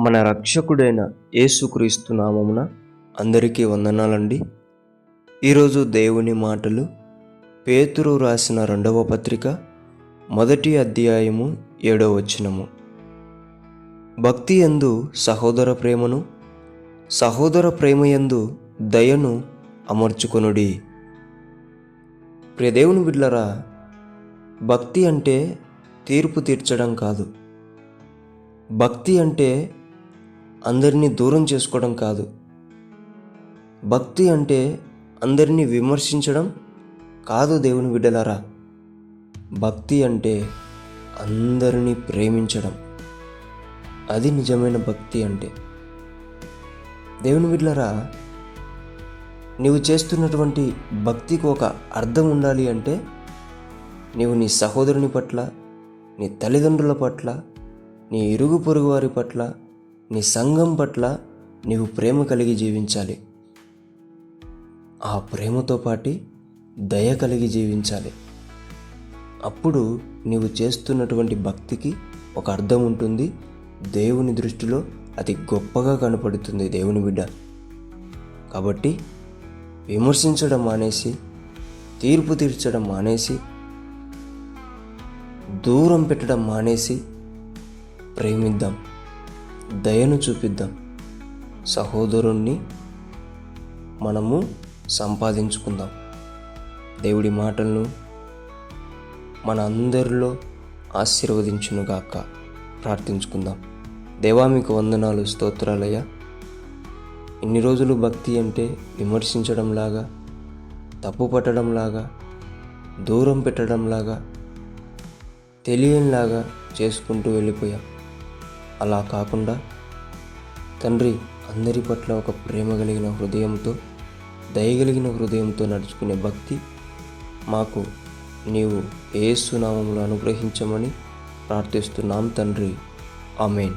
మన రక్షకుడైన యేసుక్రీస్తు నామమున అందరికీ వందనాలండి. ఈరోజు దేవుని మాటలు పేతురు రాసిన 2వ పత్రిక 1వ అధ్యాయము 7వ వచనము. భక్తి యందు సహోదర ప్రేమను, సహోదర ప్రేమ యందు దయను అమర్చుకొనుడి. ప్రియ దేవుని బిడ్డలారా, భక్తి అంటే తీర్పు తీర్చడం కాదు. భక్తి అంటే అందరినీ దూరం చేసుకోవడం కాదు. భక్తి అంటే అందరినీ విమర్శించడం కాదు. దేవుని బిడ్డలారా, భక్తి అంటే అందరినీ ప్రేమించడం. అది నిజమైన భక్తి అంటే. దేవుని బిడ్డలారా, నీవు చేస్తున్నటువంటి భక్తికి ఒక అర్థం ఉండాలి అంటే నీవు నీ సహోదరుని పట్ల, నీ తల్లిదండ్రుల పట్ల, నీ ఇరుగు పొరుగు వారి పట్ల, నీ సంఘం పట్ల నీవు ప్రేమ కలిగి జీవించాలి. ఆ ప్రేమతో పాటు దయ కలిగి జీవించాలి. అప్పుడు నీవు చేస్తున్నటువంటి భక్తికి ఒక అర్థం ఉంటుంది. దేవుని దృష్టిలో అది గొప్పగా కనపడుతుంది. దేవుని బిడ్డ కాబట్టి విమర్శించడం మానేసి, తీర్పు తీర్చడం మానేసి, దూరం పెట్టడం మానేసి ప్రేమిద్దాం, దయను చూపిద్దాం. సహోదరుణ్ణి మనము సంపాదించుకుందాం. దేవుడి మాటలను మన అందరిలో ఆశీర్వదించునుగాక. ప్రార్థించుకుందాం. దేవా, మీకు వందనాలు, స్తోత్రాలయ్యా. ఇన్ని రోజులు భక్తి అంటే విమర్శించడంలాగా, తప్పు పట్టడంలాగా, దూరం పెట్టడంలాగా, తెలియనిలాగా చేసుకుంటూ వెళ్ళిపోయాం. అలా కాకుండా తండ్రి, అందరి పట్ల ఒక ప్రేమ కలిగిన హృదయంతో, దయగలిగిన హృదయంతో నడుచుకునే భక్తి మాకు నీవు యేసు నామములో అనుగ్రహించమని ప్రార్థిస్తున్నాం తండ్రి. ఆమేన్.